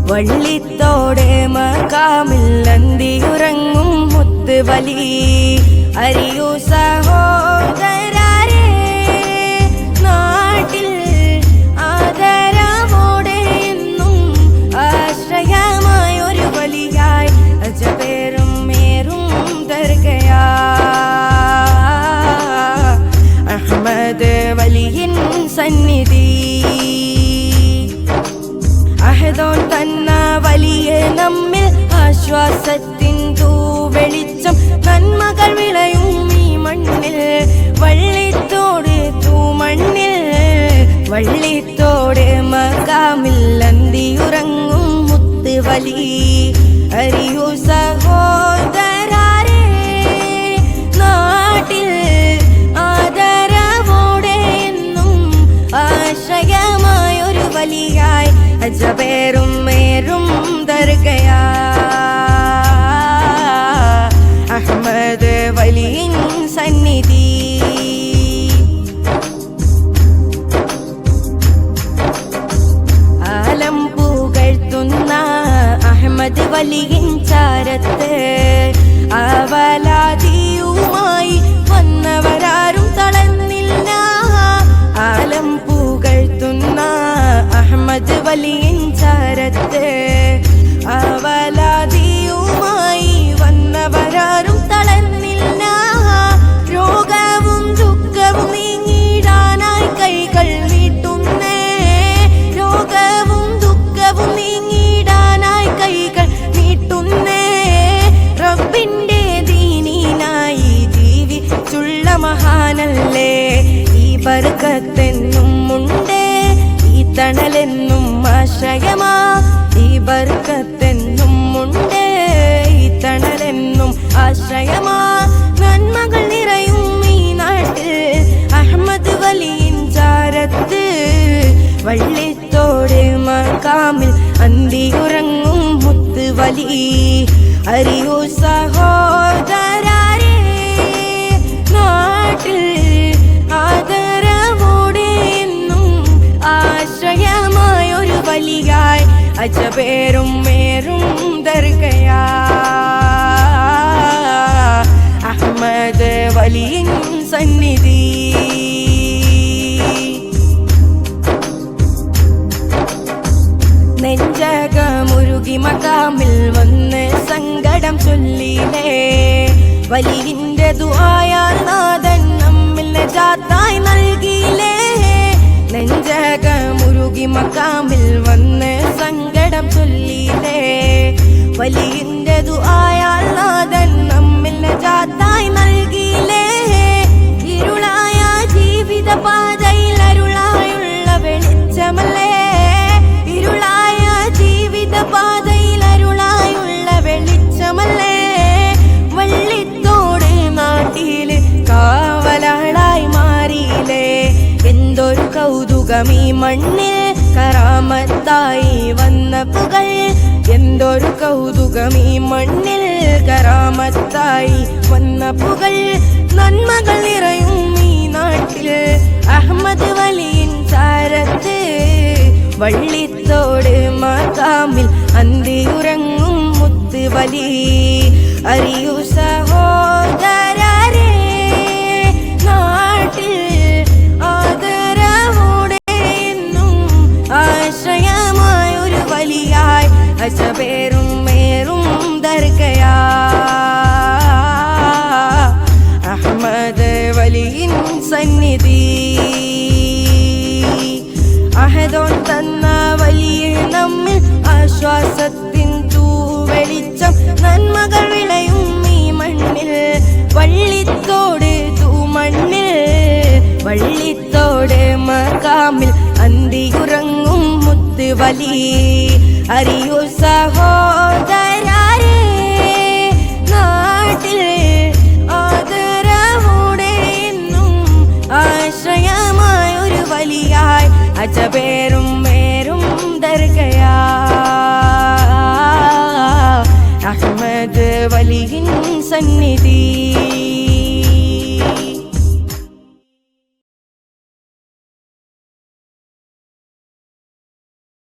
വള്ളിത്തോടെ മഖാമിൽ അന്തിയുറങ്ങും മുത്തുവലി അറിയൂ സഹോദരരെ നാട്ടിൽ ആദരവോടെ എന്നും ആശ്രയമായൊരു വലിയായി അജബേറും മേറും ദർഗയാ അഹ്മദ് വലിയിൻ സന്നിധി അഹദോൻ തന്ന വലിയ നമ്മിൽ ആശ്വാസത്തിൻ തൂവെളിച്ചം നന്മകൾ വിളയും ഈ മണ്ണിൽ വള്ളിത്തോട് തൂമണ്ണിൽ വള്ളിത്തോട് മഖാമിൽ അന്തിയുറങ്ങും മുത്തുവലി അറിയൂ സഹോദരരെ നാട്ടിൽ ആദരവോടെ എന്നും ആശ്രയമായൊരു വലിയായി അജബേറും മേറും ദർഗയാ അഹ്മദ് വലിയിൻ സന്നിധി ആലം പുകഴ്ത്തുന്ന അഹ്മദ് വലിയിൻ ചാരത്ത് അവലാദിയുമായി വന്നവരാരും തളർന്നില്ല ആലം പുകഴ്ത്തുന്ന അഹ്മദ് വലിയിൻ ചാരത്ത് അവലാദിയുമായി വന്നവരാരും തളർന്നില്ല രോഗവും ദുഃഖവും നീങ്ങിടാനായി കൈകൾ നീട്ടുന്നേ രോഗവും ദുഃഖവും നീങ്ങിടാനായി കൈകൾ നീട്ടുന്നേ റബ്ബിന്റെ ദീനിനായി ജീവിച്ചുള്ള മഹാനല്ലേ ഈ ബർക്കത്തെന്നും ഉണ്ട് ഈ തണലെന്നും ആശ്രയമാ ഈ ബർക്കത്തെന്നും ഉണ്ട് ഈ തണലെന്നും ആശ്രയമാ നന്മകൾ നിറയും ഈ നാട്ടിൽ അഹ്മദ് വലിയിൻ ചാരത്ത് വള്ളിത്തോടെ മഖാമിൽ അന്തിയുറങ്ങും മുത്തുവലി അറിയൂ സഹോദരരെ നാട്ടിൽ ആദരവോടെ എന്നും ആശ്രയമായൊരു വലിയായി അജബേറും മേറും ദർഗയാ അഹ്മദ് വലിയിൻ സന്നിധി നെഞ്ചകമുരുകി മഖാമിൽ വന്ന് സങ്കടം ചൊല്ലിലേ വലിയിന്റെ ദുആയാൽ നാഥൻ നമ്മിൽ നജാത്തായി നൽകിയിലേ നെഞ്ചകമുരുകി മഖാമിൽ വന്ന് സങ്കടം ചൊല്ലിലേ വലിയിന്റെ ദുആയാൽ നാഥൻ നമ്മിൽ നജാത്തായി നൽകിയിലേ ഇരുളായ ജീവിത പാതയിൽ അരുളായുള്ള വെളിച്ചമല്ലേ ഇരുളായ ജീവിത പാതയിൽ അരുളായുള്ള വെളിച്ചമല്ലേ വള്ളിത്തോട് നാട്ടില് കാവലാളായി മാറിയില്ലേ എന്തൊരു കൗതുകമീ മണ്ണിൽ കറാമത്തായി വന്ന പുകൾ എന്തൊരു കൗതുകമീ മണ്ണിൽ കറാമത്തായി വന്ന പുകൾ നന്മകൾ നിറയും ഈ നാട്ടിൽ അഹ്മദ് വലിയിൻ ചാരത്ത് വള്ളിത്തോട് മഖാമിൽ അന്തിയുറങ്ങും മുത്തുവലി അറിയൂ സഹോദരരെ നാട്ടിൽ ആദരവോടെ എന്നും ആശ്രയമായൊരു വലിയായി അജബേറും മേറും ദർഗയാ അഹ്മദ് വലിയിൻ സന്നിധി അഹദോൻ തന്ന വലിയ നമ്മിൽ ആശ്വാസത്തിൻ തൂവെളിച്ചം നന്മകൾ വിളയും ഈ മണ്ണിൽ വള്ളിത്തോട് തൂമണ്ണിൽ വള്ളിത്തോട് മഖാമിൽ അന്തിയുറങ്ങും മുത്തുവലി അറിയൂ സഹോദരരെ നാട്ടിൽ ആദരവോടെ എന്നും ആശ്രയമായൊരു വലിയായി അജബേറും മേറും ദർഗയാ അഹ്മദ് വലിയിൻ സന്നിധി